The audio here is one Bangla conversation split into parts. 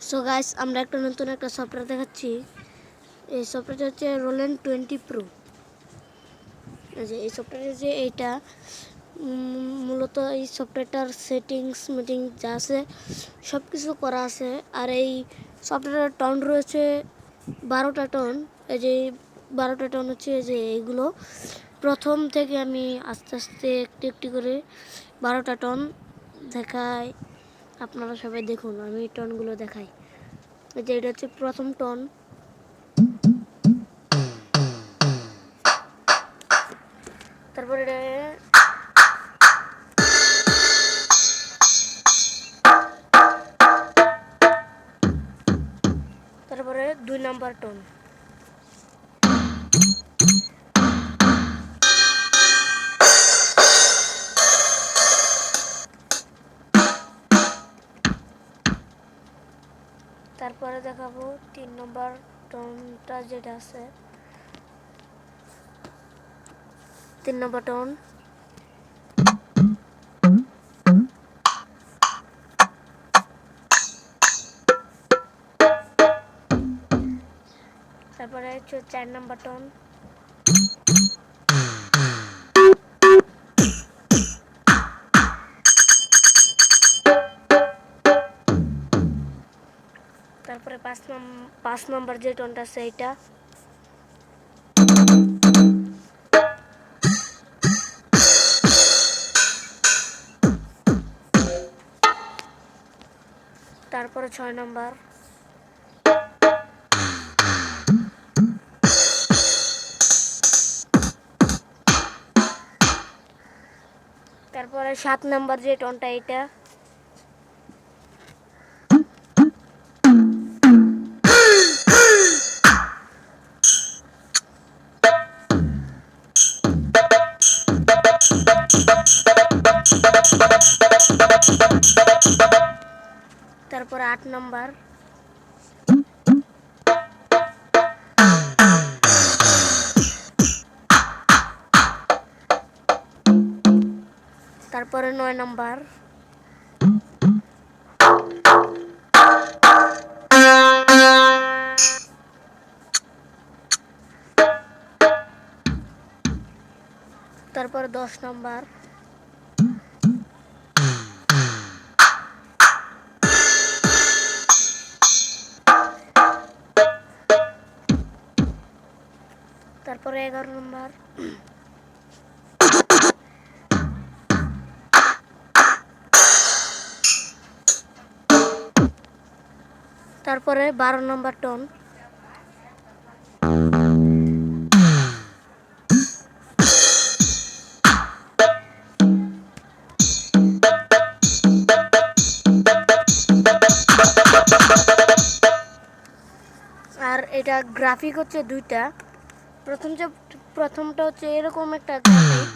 সো গাইস, আমরা নতুন একটা সফটওয়্যার দেখাচ্ছি। এই সফটওয়্যারটা হচ্ছে রোল্যান্ড 20 প্রো। এই সফটওয়্যারে যে এইটা মূলত এই সফটওয়্যারটার সেটিংস যা আছে সব কিছু করা আছে। আর এই সফটওয়্যারের টন রয়েছে 12টা টন। এই যে 12টা টন হচ্ছে যে এইগুলো প্রথম থেকে আমি আস্তে আস্তে একটু একটু করে 12টা টন দেখাই। আপনারা সবাই দেখুন, আমি টনগুলো দেখাই। যে এটা হচ্ছে প্রথম টন, তারপরে তারপরে 2 নাম্বার টন, তারপরে দেখাবো 3 নম্বর টনটা যেটা আছে 3 নম্বর টন, তারপরে হচ্ছে 4 নম্বর টন, তারপরে 5 নম্বর যে টনটা আছে এইটা, তারপরে 6 নম্বর, তারপরে 7 নম্বর যে টনটা এইটা, তারপরে 8 নম্বর, তারপরে 9 নম্বর, তারপরে 10 নম্বর, তারপরে 11 নম্বর, তারপরে 12 নম্বর টন, আর এটা গ্রাফিক হচ্ছে দুইটা। প্রথমটা হচ্ছে এরকম একটা গ্রাফিক,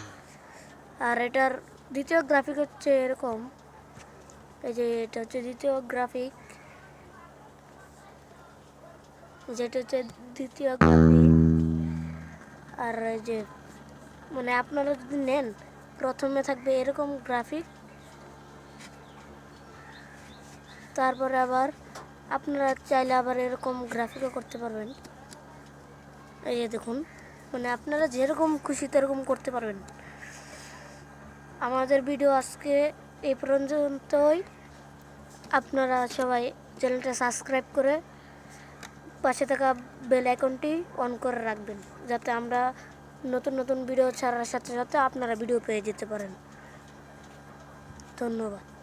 আর এটার দ্বিতীয় গ্রাফিক হচ্ছে এরকম। এই যে এটা হচ্ছে দ্বিতীয় গ্রাফিক, যেটা হচ্ছে দ্বিতীয় গ্রাফিক। আর এই যে মানে আপনারা যদি নেন, প্রথমে থাকবে এরকম গ্রাফিক, তারপরে আবার আপনারা চাইলে আবার এরকম গ্রাফিকও করতে পারবেন। এই যে দেখুন, মানে আপনারা যেরকম খুশি সেরকম করতে পারবেন। আমাদের ভিডিও আজকে এই পর্যন্তই। আপনারা সবাই চ্যানেলটা সাবস্ক্রাইব করে পাশে থাকা বেল আইকনটি অন করে রাখবেন, যাতে আমরা নতুন নতুন ভিডিও ছাড়ার সাথে সাথে আপনারা ভিডিও পেয়ে যেতে পারেন। ধন্যবাদ।